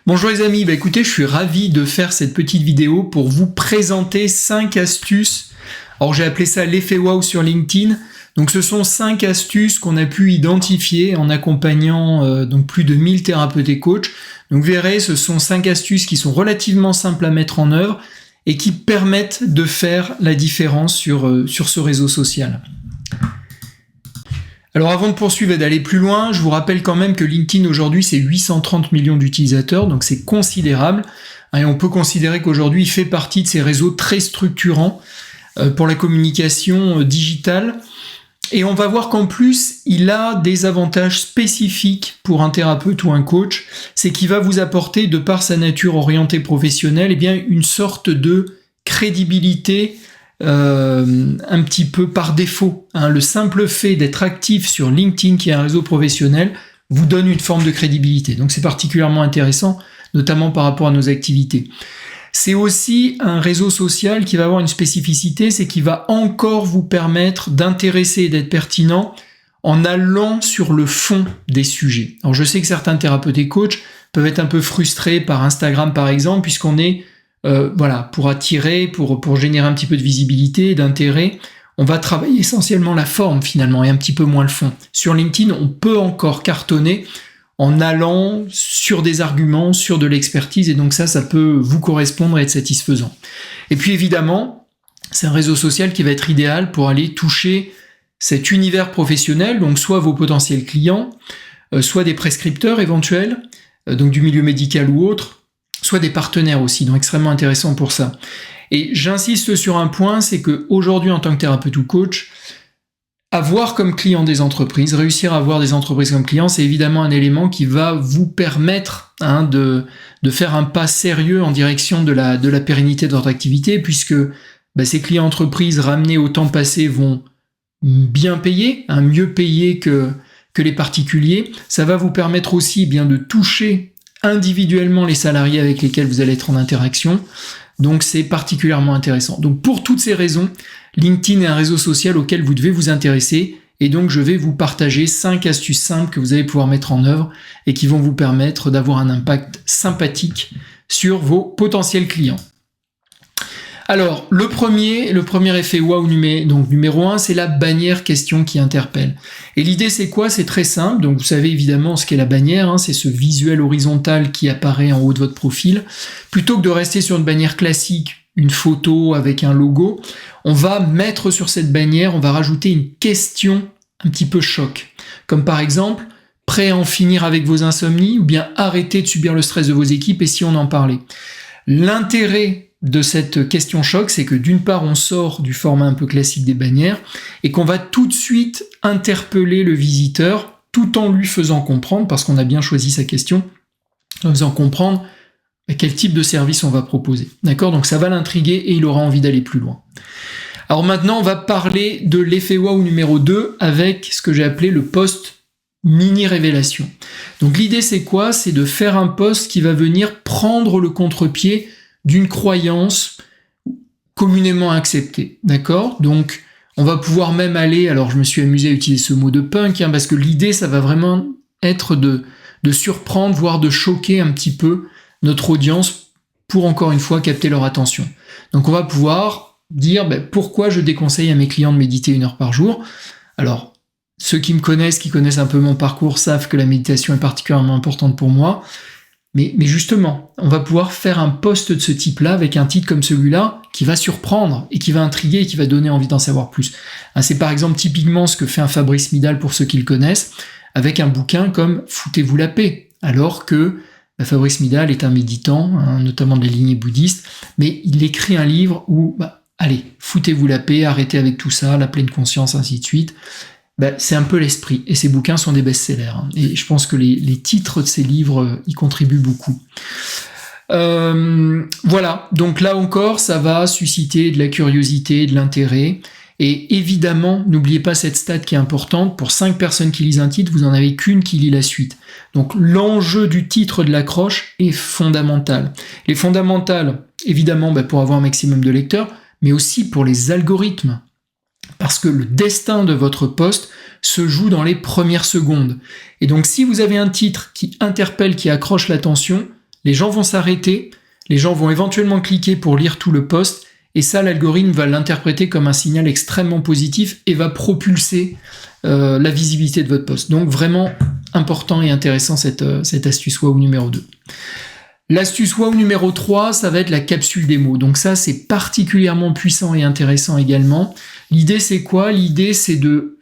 Bonjour les amis, écoutez, je suis ravi de faire cette petite vidéo pour vous présenter 5 astuces. Alors j'ai appelé ça l'effet wow sur LinkedIn. Donc ce sont 5 astuces qu'on a pu identifier en accompagnant donc plus de 1000 thérapeutes et coachs. Donc vous verrez, ce sont 5 astuces qui sont relativement simples à mettre en œuvre et qui permettent de faire la différence sur ce réseau social. Alors avant de poursuivre et d'aller plus loin, je vous rappelle quand même que LinkedIn aujourd'hui c'est 830 millions d'utilisateurs, donc c'est considérable. Et on peut considérer qu'aujourd'hui il fait partie de ces réseaux très structurants pour la communication digitale. Et on va voir qu'en plus, il a des avantages spécifiques pour un thérapeute ou un coach. C'est qu'il va vous apporter, de par sa nature orientée professionnelle, une sorte de crédibilité un petit peu par défaut. Le simple fait d'être actif sur LinkedIn, qui est un réseau professionnel, vous donne une forme de crédibilité. Donc c'est particulièrement intéressant, notamment par rapport à nos activités. C'est aussi un réseau social qui va avoir une spécificité, c'est qu'il va encore vous permettre d'intéresser et d'être pertinent en allant sur le fond des sujets. Alors je sais que certains thérapeutes et coachs peuvent être un peu frustrés par Instagram par exemple, puisqu'on est pour attirer, pour générer un petit peu de visibilité, d'intérêt, on va travailler essentiellement la forme finalement et un petit peu moins le fond. Sur LinkedIn, on peut encore cartonner en allant sur des arguments, sur de l'expertise, et donc ça peut vous correspondre et être satisfaisant. Et puis évidemment, c'est un réseau social qui va être idéal pour aller toucher cet univers professionnel, donc soit vos potentiels clients, soit des prescripteurs éventuels, donc du milieu médical ou autre, soit des partenaires aussi, donc extrêmement intéressant pour ça. Et j'insiste sur un point, c'est qu'aujourd'hui en tant que thérapeute ou coach, avoir comme client des entreprises, réussir à avoir des entreprises comme clients, c'est évidemment un élément qui va vous permettre de faire un pas sérieux en direction de la pérennité de votre activité, puisque ces clients entreprises ramenés au temps passé vont bien payer, mieux payer que les particuliers. Ça va vous permettre aussi de toucher individuellement les salariés avec lesquels vous allez être en interaction. Donc c'est particulièrement intéressant. Donc pour toutes ces raisons, LinkedIn est un réseau social auquel vous devez vous intéresser, et donc je vais vous partager 5 astuces simples que vous allez pouvoir mettre en œuvre et qui vont vous permettre d'avoir un impact sympathique sur vos potentiels clients. Alors, le premier effet wow numéro 1, c'est la bannière question qui interpelle. Et l'idée c'est quoi? C'est très simple. Donc vous savez évidemment ce qu'est la bannière, c'est ce visuel horizontal qui apparaît en haut de votre profil. Plutôt que de rester sur une bannière classique, une photo avec un logo, on va mettre sur cette bannière, on va rajouter une question un petit peu choc. Comme par exemple, prêt à en finir avec vos insomnies, ou bien arrêter de subir le stress de vos équipes, et si on en parlait. L'intérêt de cette question choc, c'est que d'une part, on sort du format un peu classique des bannières et qu'on va tout de suite interpeller le visiteur tout en lui faisant comprendre, parce qu'on a bien choisi sa question, en faisant comprendre quel type de service on va proposer. D'accord? Donc ça va l'intriguer et il aura envie d'aller plus loin. Alors maintenant, on va parler de l'effet wow numéro 2 avec ce que j'ai appelé le post mini révélation. Donc l'idée c'est quoi? C'est de faire un post qui va venir prendre le contre-pied d'une croyance communément acceptée, d'accord? Donc, on va pouvoir même aller, alors je me suis amusé à utiliser ce mot de punk, parce que l'idée, ça va vraiment être de surprendre, voire de choquer un petit peu notre audience pour, encore une fois, capter leur attention. Donc, on va pouvoir dire pourquoi je déconseille à mes clients de méditer 1 heure par jour. Alors, ceux qui me connaissent, qui connaissent un peu mon parcours, savent que la méditation est particulièrement importante pour moi. Mais justement, on va pouvoir faire un post de ce type-là avec un titre comme celui-là qui va surprendre et qui va intriguer et qui va donner envie d'en savoir plus. C'est par exemple typiquement ce que fait un Fabrice Midal pour ceux qui le connaissent, avec un bouquin comme « Foutez-vous la paix », alors que Fabrice Midal est un méditant, notamment de la lignée bouddhiste, mais il écrit un livre où allez, foutez-vous la paix, arrêtez avec tout ça, la pleine conscience, ainsi de suite. C'est un peu l'esprit, et ces bouquins sont des best-sellers, et je pense que les titres de ces livres y contribuent beaucoup. Voilà, donc là encore, ça va susciter de la curiosité, de l'intérêt, et évidemment, n'oubliez pas cette stat qui est importante, pour 5 personnes qui lisent un titre, vous n'en avez qu'une qui lit la suite. Donc l'enjeu du titre de l'accroche est fondamental. Il est fondamental, évidemment, pour avoir un maximum de lecteurs, mais aussi pour les algorithmes. Parce que le destin de votre post se joue dans les premières secondes. Et donc si vous avez un titre qui interpelle, qui accroche l'attention, Les gens vont s'arrêter, les gens vont éventuellement cliquer pour lire tout le post, et ça, l'algorithme va l'interpréter comme un signal extrêmement positif et va propulser la visibilité de votre post. Donc vraiment important et intéressant cette astuce wow numéro 2. L'astuce wow numéro 3, ça va être la capsule démo. Donc ça, c'est particulièrement puissant et intéressant également. L'idée, c'est quoi? L'idée, c'est de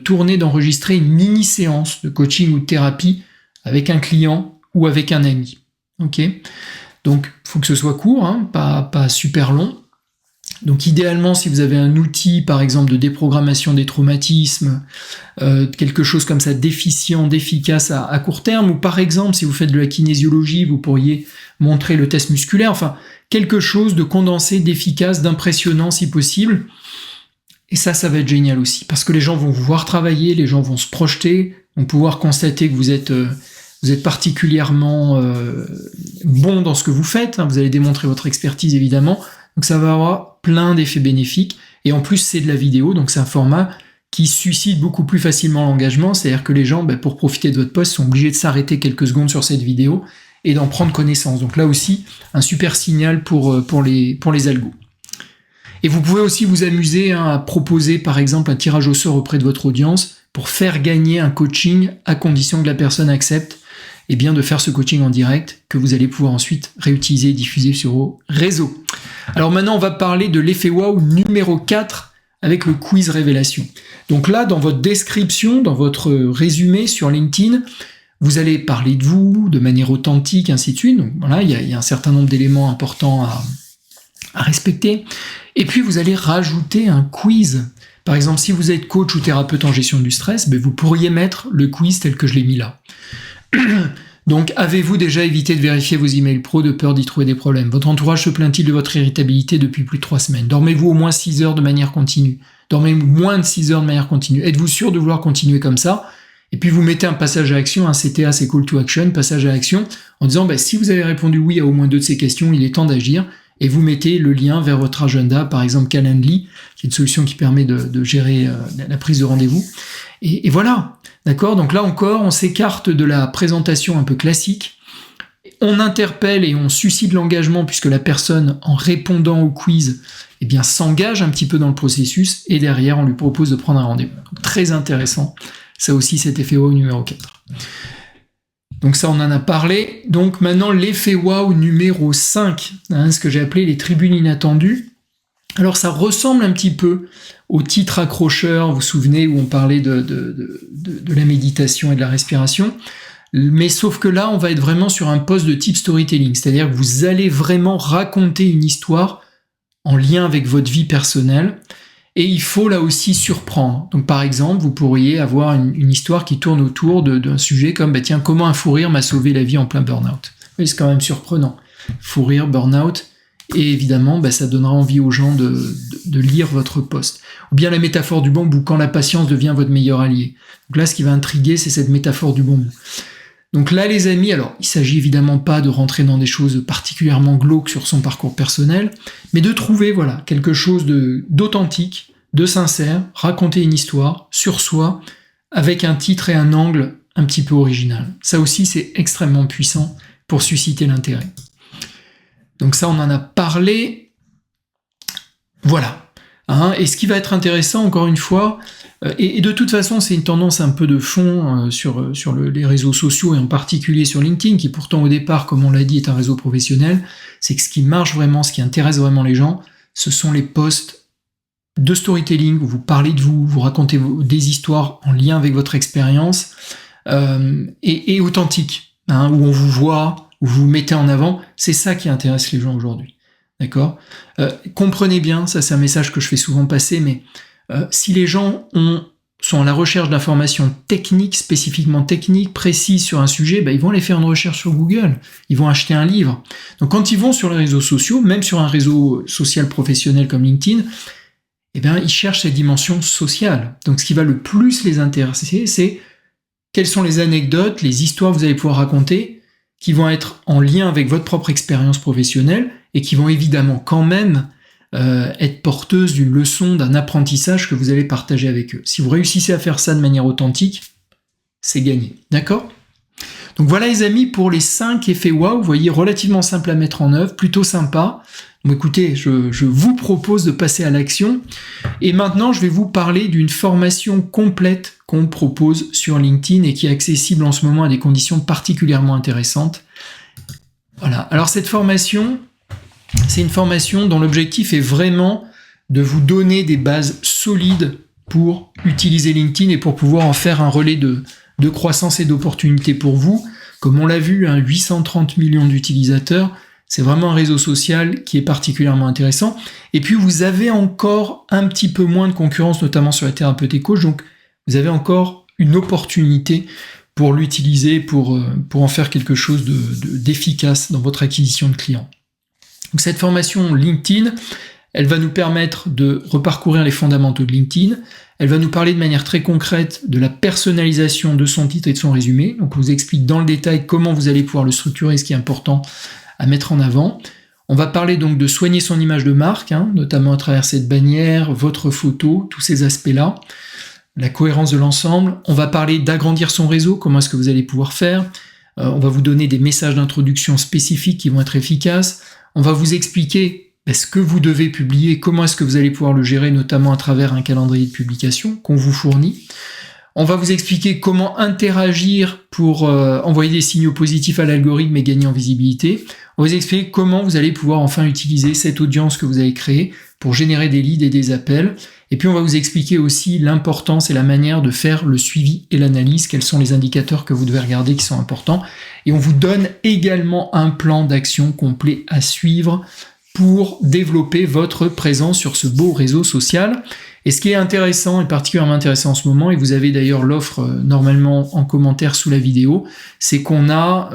tourner, d'enregistrer une mini-séance de coaching ou de thérapie avec un client ou avec un ami. Ok? Donc, il faut que ce soit court, hein, pas super long. Donc idéalement, si vous avez un outil, par exemple, de déprogrammation des traumatismes, quelque chose comme ça d'efficient, d'efficace à court terme, ou par exemple, si vous faites de la kinésiologie, vous pourriez montrer le test musculaire, enfin, quelque chose de condensé, d'efficace, d'impressionnant si possible. Et ça va être génial aussi, parce que les gens vont vous voir travailler, les gens vont se projeter, vont pouvoir constater que vous êtes particulièrement bon dans ce que vous faites, hein, vous allez démontrer votre expertise évidemment, donc ça va avoir plein d'effets bénéfiques, et en plus c'est de la vidéo, donc c'est un format qui suscite beaucoup plus facilement l'engagement, c'est-à-dire que les gens, pour profiter de votre post, sont obligés de s'arrêter quelques secondes sur cette vidéo et d'en prendre connaissance. Donc là aussi, un super signal pour les algos. Et vous pouvez aussi vous amuser à proposer par exemple un tirage au sort auprès de votre audience pour faire gagner un coaching à condition que la personne accepte de faire ce coaching en direct que vous allez pouvoir ensuite réutiliser et diffuser sur vos réseaux. Alors maintenant, on va parler de l'effet wow numéro 4 avec le quiz révélation. Donc là, dans votre description, dans votre résumé sur LinkedIn, vous allez parler de vous de manière authentique, ainsi de suite. Donc voilà, il y a un certain nombre d'éléments importants à respecter. Et puis, vous allez rajouter un quiz. Par exemple, si vous êtes coach ou thérapeute en gestion du stress, vous pourriez mettre le quiz tel que je l'ai mis là. Donc, avez-vous déjà évité de vérifier vos emails pro de peur d'y trouver des problèmes? Votre entourage se plaint-il de votre irritabilité depuis plus de 3 semaines? Dormez-vous au moins 6 heures de manière continue? Dormez-vous moins de 6 heures de manière continue? Êtes-vous sûr de vouloir continuer comme ça? Et puis, vous mettez un passage à action, un CTA, c'est Call to Action, passage à action, en disant, si vous avez répondu oui à au moins 2 de ces questions, il est temps d'agir. Et vous mettez le lien vers votre agenda, par exemple Calendly, qui est une solution qui permet de gérer la prise de rendez-vous. Et voilà, d'accord? Donc là encore, on s'écarte de la présentation un peu classique. On interpelle et on suscite l'engagement puisque la personne, en répondant au quiz, s'engage un petit peu dans le processus et derrière, on lui propose de prendre un rendez-vous. Donc, très intéressant, ça aussi, cet effet wow numéro 4. Donc ça, on en a parlé. Donc maintenant, l'effet wow numéro 5, ce que j'ai appelé les tribunes inattendues. Alors ça ressemble un petit peu au titre accrocheur, vous vous souvenez, où on parlait de la méditation et de la respiration. Mais sauf que là, on va être vraiment sur un poste de type storytelling, c'est-à-dire que vous allez vraiment raconter une histoire en lien avec votre vie personnelle. Et il faut là aussi surprendre. Donc par exemple, vous pourriez avoir une histoire qui tourne autour d'un sujet comme comment un fou rire m'a sauvé la vie en plein burn-out. Oui, c'est quand même surprenant. Fou rire, burn-out, et évidemment, ça donnera envie aux gens de lire votre post. Ou bien la métaphore du bambou, quand la patience devient votre meilleur allié. Donc là, ce qui va intriguer, c'est cette métaphore du bambou. Donc là, les amis, alors, il s'agit évidemment pas de rentrer dans des choses particulièrement glauques sur son parcours personnel, mais de trouver, quelque chose d'authentique, de sincère, raconter une histoire sur soi, avec un titre et un angle un petit peu original. Ça aussi, c'est extrêmement puissant pour susciter l'intérêt. Donc ça, on en a parlé. Voilà. Et ce qui va être intéressant, encore une fois, et de toute façon, c'est une tendance un peu de fond sur les réseaux sociaux, et en particulier sur LinkedIn, qui pourtant au départ, comme on l'a dit, est un réseau professionnel, c'est que ce qui marche vraiment, ce qui intéresse vraiment les gens, ce sont les posts de storytelling, où vous parlez de vous, vous racontez des histoires en lien avec votre expérience, et authentiques, où on vous voit, où vous vous mettez en avant. C'est ça qui intéresse les gens aujourd'hui. D'accord ? Comprenez bien, ça c'est un message que je fais souvent passer, mais si les gens sont à la recherche d'informations techniques, spécifiquement techniques, précises sur un sujet, ils vont aller faire une recherche sur Google, ils vont acheter un livre. Donc quand ils vont sur les réseaux sociaux, même sur un réseau social professionnel comme LinkedIn, ils cherchent cette dimension sociale. Donc ce qui va le plus les intéresser, c'est quelles sont les anecdotes, les histoires que vous allez pouvoir raconter, qui vont être en lien avec votre propre expérience professionnelle et qui vont évidemment quand même être porteuses d'une leçon, d'un apprentissage que vous allez partager avec eux. Si vous réussissez à faire ça de manière authentique, c'est gagné. D'accord ? Donc voilà les amis pour les 5 effets wow, vous voyez, relativement simple à mettre en œuvre, plutôt sympa. Bon, écoutez, je vous propose de passer à l'action. Et maintenant, je vais vous parler d'une formation complète qu'on propose sur LinkedIn et qui est accessible en ce moment à des conditions particulièrement intéressantes. Voilà. Alors cette formation, c'est une formation dont l'objectif est vraiment de vous donner des bases solides pour utiliser LinkedIn et pour pouvoir en faire un relais de croissance et d'opportunités pour vous. Comme on l'a vu, 830 millions d'utilisateurs, c'est vraiment un réseau social qui est particulièrement intéressant. Et puis, vous avez encore un petit peu moins de concurrence, notamment sur les thérapeutes et coachs. Donc, vous avez encore une opportunité pour l'utiliser, pour en faire quelque chose d'efficace dans votre acquisition de clients. Donc, cette formation LinkedIn, elle va nous permettre de reparcourir les fondamentaux de LinkedIn. Elle va nous parler de manière très concrète de la personnalisation de son titre et de son résumé. Donc, on vous explique dans le détail comment vous allez pouvoir le structurer, ce qui est important à mettre en avant. On va parler donc de soigner son image de marque, notamment à travers cette bannière, votre photo, tous ces aspects-là, la cohérence de l'ensemble. On va parler d'agrandir son réseau, comment est-ce que vous allez pouvoir faire. On va vous donner des messages d'introduction spécifiques qui vont être efficaces. On va vous expliquer ce que vous devez publier, comment est-ce que vous allez pouvoir le gérer, notamment à travers un calendrier de publication qu'on vous fournit. On va vous expliquer comment interagir pour envoyer des signaux positifs à l'algorithme et gagner en visibilité. On va vous expliquer comment vous allez pouvoir enfin utiliser cette audience que vous avez créée pour générer des leads et des appels. Et puis on va vous expliquer aussi l'importance et la manière de faire le suivi et l'analyse, quels sont les indicateurs que vous devez regarder qui sont importants. Et on vous donne également un plan d'action complet à suivre pour développer votre présence sur ce beau réseau social. Et ce qui est intéressant et particulièrement intéressant en ce moment, et vous avez d'ailleurs l'offre normalement en commentaire sous la vidéo, c'est qu'on a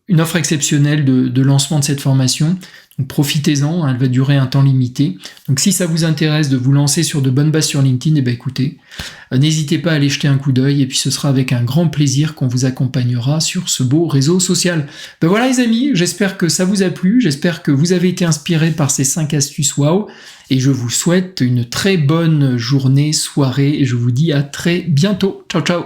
une offre exceptionnelle de lancement de cette formation. Donc profitez-en, elle va durer un temps limité. Donc si ça vous intéresse de vous lancer sur de bonnes bases sur LinkedIn, écoutez, n'hésitez pas à aller jeter un coup d'œil et puis ce sera avec un grand plaisir qu'on vous accompagnera sur ce beau réseau social. Voilà les amis, j'espère que ça vous a plu, j'espère que vous avez été inspirés par ces 5 astuces wow et je vous souhaite une très bonne journée, soirée et je vous dis à très bientôt. Ciao ciao.